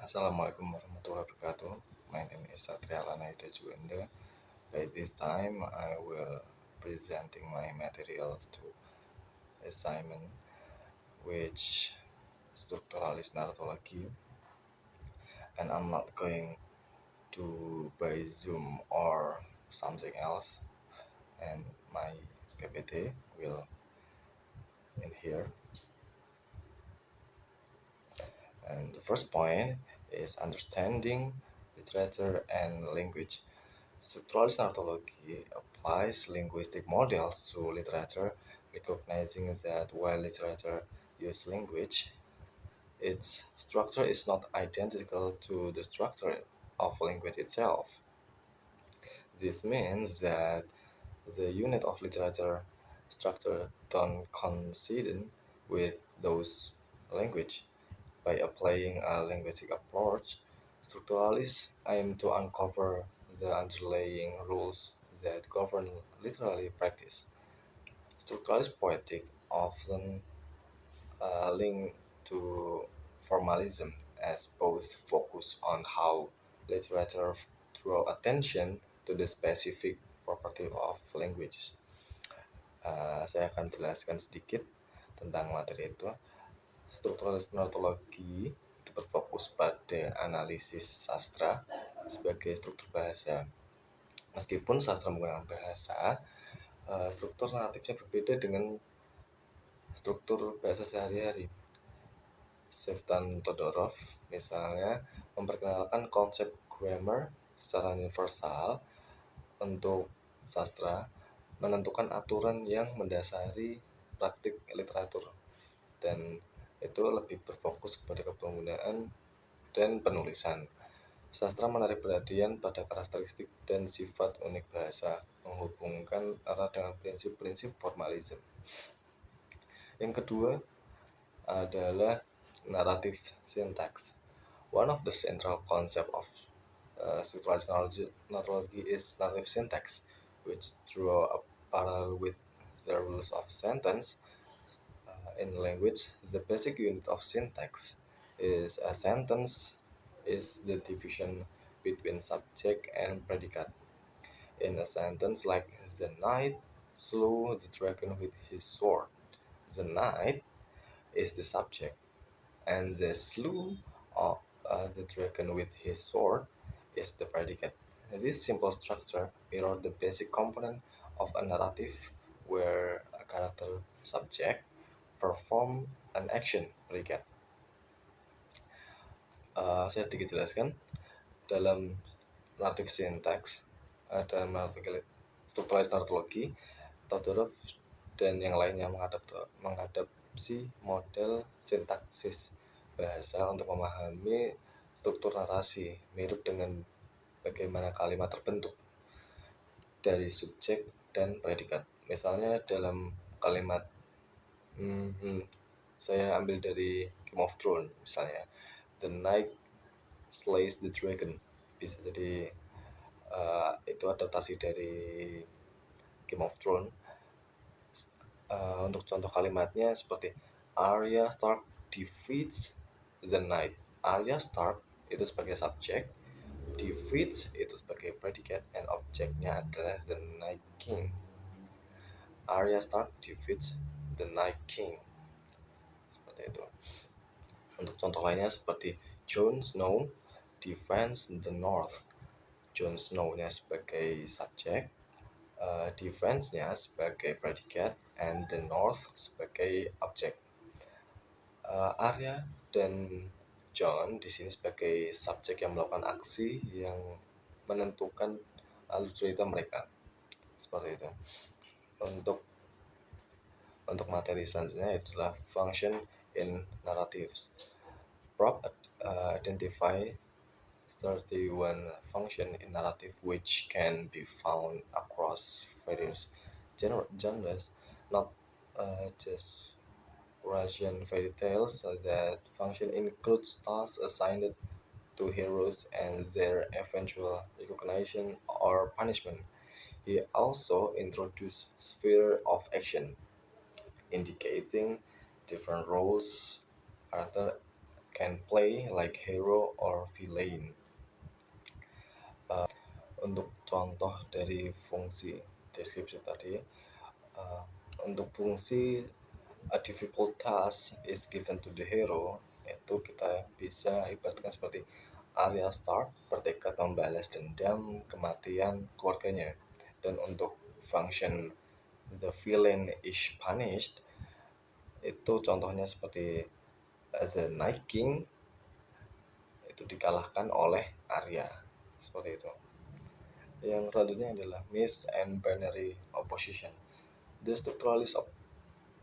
Assalamualaikum warahmatullahi wabarakatuh. My name is Satria Lanaida Juwenda. By this time, I will presenting my material to assignment, which structuralist narratology, and I'm not going to by Zoom or something else. And my PPT will in here. And the first point is understanding literature and language. Structuralist narratology applies linguistic models to literature, recognizing that while literature uses language, its structure is not identical to the structure of language itself. This means that the unit of literature structure don't coincident with those language. By applying a linguistic approach, structuralists aim to uncover the underlying rules that govern literary practice. Structuralist poetic often linked to formalism as both focus on how literature draw attention to the specific property of language. Saya akan jelaskan sedikit tentang materi itu. Strukturalis narratologi itu berfokus pada analisis sastra sebagai struktur bahasa. Meskipun sastra menggunakan bahasa, struktur naratifnya berbeda dengan struktur bahasa sehari-hari. Sevdan Todorov misalnya memperkenalkan konsep grammar secara universal untuk sastra, menentukan aturan yang mendasari praktik literatur, dan itu lebih berfokus kepada penggunaan dan penulisan. Sastra menarik perhatian pada karakteristik dan sifat unik bahasa, menghubungkan erat dengan prinsip-prinsip formalisme. Yang kedua adalah narrative syntax. One of the central concept of structuralist narratology is narrative syntax, which draw a parallel with the rules of sentence. In language, the basic unit of syntax is a sentence is the division between subject and predicate. In a sentence like the knight slew the dragon with his sword, the knight is the subject, and the slew of the dragon with his sword is the predicate. This simple structure mirrors the basic component of a narrative where a character subject perform an action predicate. Saya sedikit jelaskan dalam narrative syntax, dalam structuralist narratology, Todorov dan yang lainnya mengadopsi model sintaksis bahasa untuk memahami struktur narasi, mirip dengan bagaimana kalimat terbentuk dari subjek dan predikat. Misalnya dalam kalimat saya ambil dari Game of Thrones misalnya, the knight slays the dragon, bisa jadi itu adaptasi dari Game of Thrones. Untuk contoh kalimatnya seperti Arya Stark defeats the knight. Arya Stark itu sebagai subjek, defeats itu sebagai predicate, and objeknya adalah the Night King. Arya Stark defeats the Night King, seperti itu. Untuk contoh lainnya seperti Jon Snow defends the North. Jon Snow-nya sebagai subjek, defense-nya sebagai predicate, and the North sebagai objek. Arya dan Jon di sini sebagai subjek yang melakukan aksi yang menentukan alur cerita mereka, seperti itu. Untuk materi selanjutnya adalah function in narratives. Propp identify 31 function in narrative which can be found across various genres, not just Russian fairy tales. That function includes tasks assigned to heroes and their eventual recognition or punishment. He also introduced sphere of action, indicating different roles character can play like hero or villain. Untuk contoh dari fungsi deskripsi tadi, uh, untuk fungsi a difficult task is given to the hero, itu kita bisa ibaratkan seperti Arya Stark bertekad membalas dendam kematian keluarganya. Dan untuk function the villain is punished, itu contohnya seperti the Night King itu dikalahkan oleh Arya, seperti itu. Yang selanjutnya adalah myth and binary opposition. The structuralist of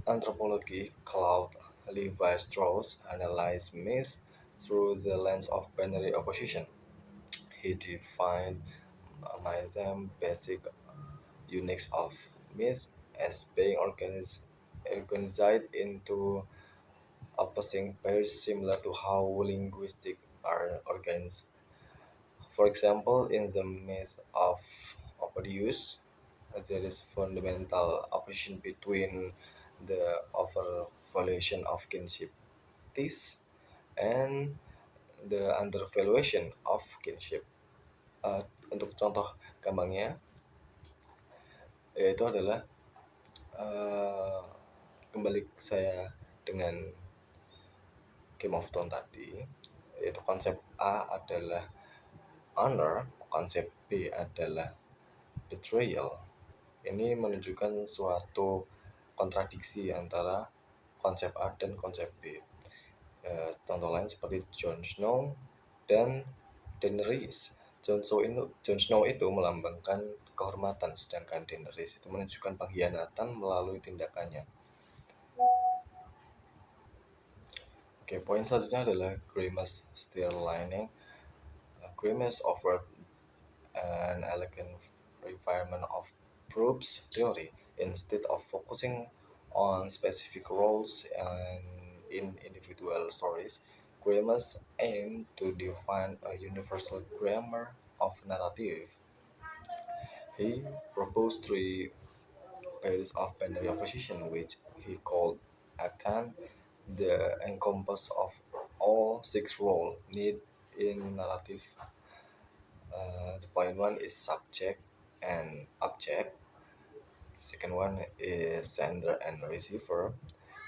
anthropology, Claude Levi-Strauss, analyzed myth through the lens of binary opposition. He defined mythm basic units of myth as being organized into opposing pairs similar to how linguistics are organized. For example, in the myth of Oedipus, there is fundamental opposition between the overvaluation of kinship tis and the undervaluation of kinship. Uh, untuk contoh gampangnya, yaitu adalah uh, kembali saya dengan Game of Thrones tadi, yaitu konsep A adalah honor, konsep B adalah betrayal. Ini menunjukkan suatu kontradiksi antara konsep A dan konsep B. Contoh lain seperti Jon Snow dan Daenerys. Jon Snow itu melambangkan kehormatan, sedangkan Daenerys itu menunjukkan pengkhianatan melalui tindakannya. Oke, poin selanjutnya adalah Grimace Stirlining. Grimace offered an elegant refinement of Proop's theory. Instead of focusing on specific roles and in individual stories, Grimace aimed to define a universal grammar of narrative. He proposed three pairs of binary opposition, which he called Actan, the encompass of all six roles need in narrative. The point one is subject and object. Second one is sender and receiver,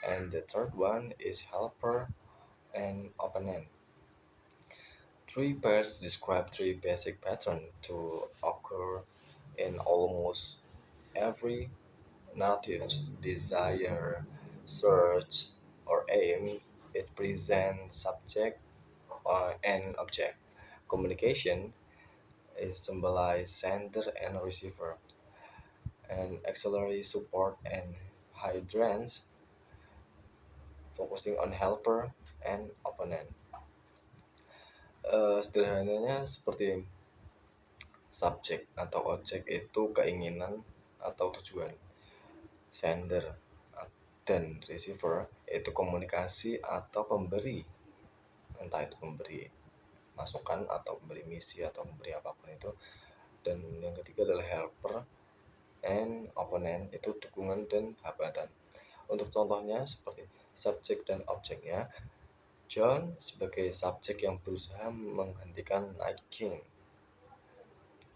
and the third one is helper and opponent. Three pairs describe three basic patterns to occur in almost every narrative: desire, search, or aim. It presents subject and object. Communication is symbolized sender and receiver, and auxiliary support and hydrants focusing on helper and opponent. Sederhananya seperti subjek atau objek itu keinginan atau tujuan, sender dan receiver itu komunikasi atau pemberi, entah itu pemberi masukan atau pemberi misi atau pemberi apapun itu. Dan yang ketiga adalah helper and opponent, itu dukungan dan hambatan. Untuk contohnya seperti subjek dan objeknya, John sebagai subjek yang berusaha menghentikan Night King.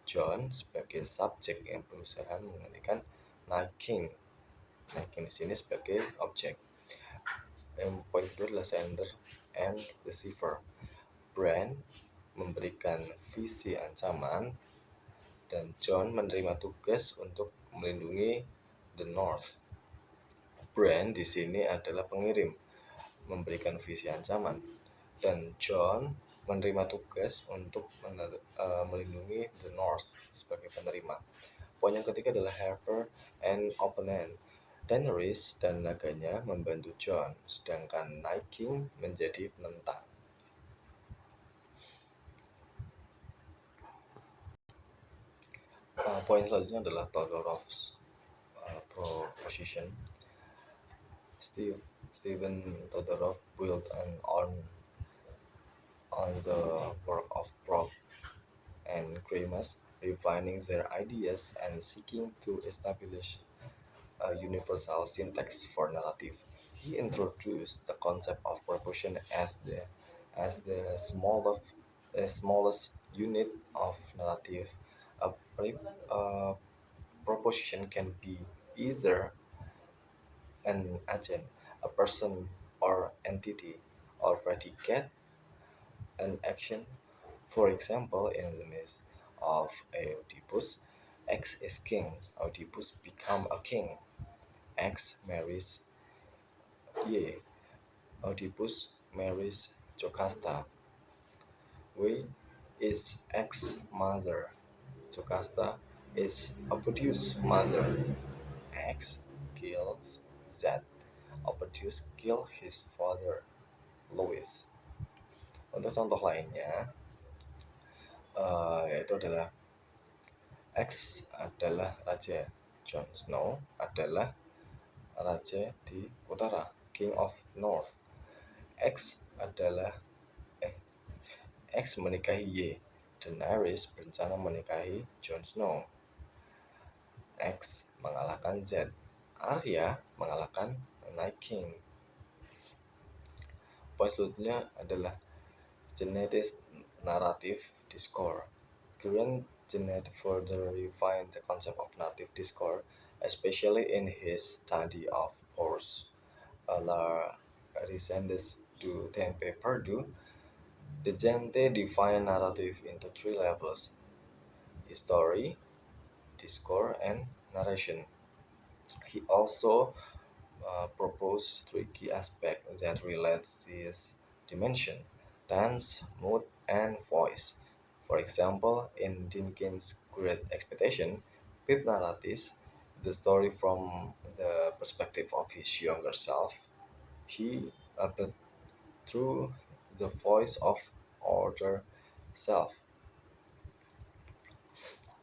John sebagai subjek yang berusaha menghentikan Night King. Night King di sini sebagai objek. Yang poin kedua adalah sender and receiver. Brand memberikan visi ancaman dan John menerima tugas untuk melindungi the North. Brand di sini adalah pengirim, memberikan visi ancaman, dan John menerima tugas untuk melindungi the North sebagai penerima. Poin yang ketiga adalah helper and opponent. Daenerys dan naganya membantu John, sedangkan Night King menjadi penentang. Poin selanjutnya adalah Todorov's proposition. Steven Todorov built on the work of Propp and Grimace, refining their ideas and seeking to establish a universal syntax for narrative. He introduced the concept of proposition as the as the smallest unit of narrative. A, a proposition can be either an agent, a person or entity, or predicate, an action. For example, in the myth of Oedipus, X is king. Oedipus become a king. X marries Y. Oedipus marries Jocasta. Y is X mother. Jocasta is Oedipus' mother. X kills Z. Oedipus kill his father, Louis. Untuk contoh lainnya, yaitu adalah X adalah raja, Jon Snow adalah raja di utara, King of North. X adalah X menikahi Y. Daenerys berencana menikahi Jon Snow. X mengalahkan Z. Arya mengalahkan Night King. Poin selanjutnya adalah genetic narrative discourse. Current Genet further refined the concept of narrative discourse, especially in his study of Horse. La Resendes du Tempe Perdue, the Gente defined narrative into three levels: history, discourse, and narration. He also proposed three key aspects that relate this dimension: tense, mood, and voice. For example, in Dickens' Great Expectation, Pip narrates the story from the perspective of his younger self. He but through the voice of older self.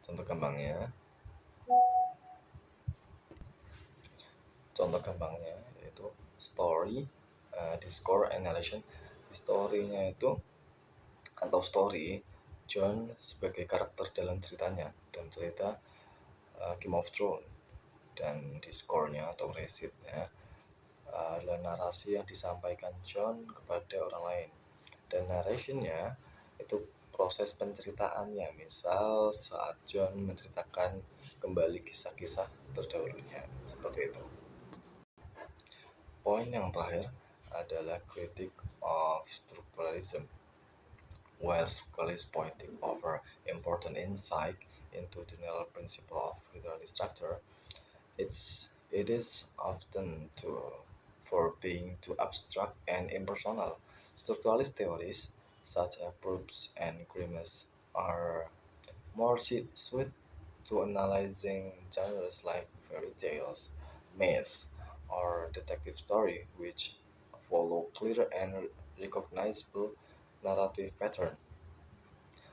Contoh kembangnya, contoh kembangnya yaitu story, discourse, and narration. Story-nya itu atau story John sebagai karakter dalam ceritanya dan cerita Game of Thrones, dan discourse-nya atau recit-nya adalah narasi yang disampaikan John kepada orang lain, dan narration-nya itu proses penceritaannya, misal saat John menceritakan kembali kisah-kisah terdahulunya, seperti itu. Poin yang terakhir adalah critic of structuralism. While Sokal is pointing over important insight into the general principle of literary structure, it is often for being too abstract and impersonal. Structuralist theories, such as Proofs and Grimace, are more suited to analyzing genres like fairy tales, myth, or detective story, which follow clear and recognizable narrative pattern.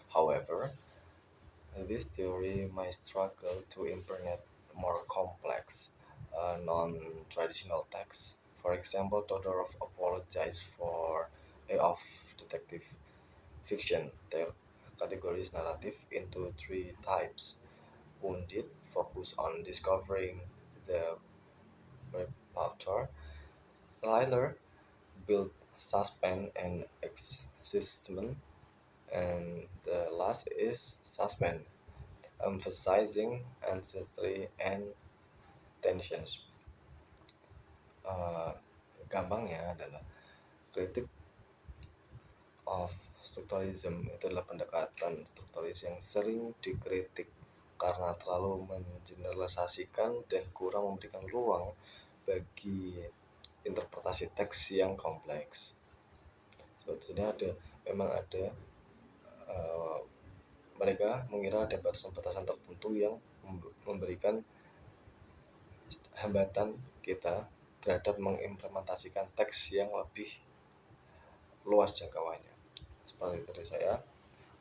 However, this theory might struggle to interpret more complex, non-traditional texts. For example, Todorov apologized for of detective fiction. Their categories narrative into three types: wounded, focus on discovering the perpetrator; thriller, build suspense and excitement; and the last is suspense, emphasizing anxiety and tensions. Uh, Gampangnya adalah kritik of structuralism itu adalah pendekatan strukturalis yang sering dikritik karena terlalu mengeneralisasikan dan kurang memberikan ruang bagi interpretasi teks yang kompleks. Sebetulnya memang ada uh, mereka mengira ada batasan-batasan tertentu yang memberikan hambatan kita terhadap mengimplementasikan teks yang lebih luas jangkauannya. Seperti itu dari saya.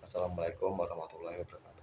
Assalamualaikum warahmatullahi wabarakatuh.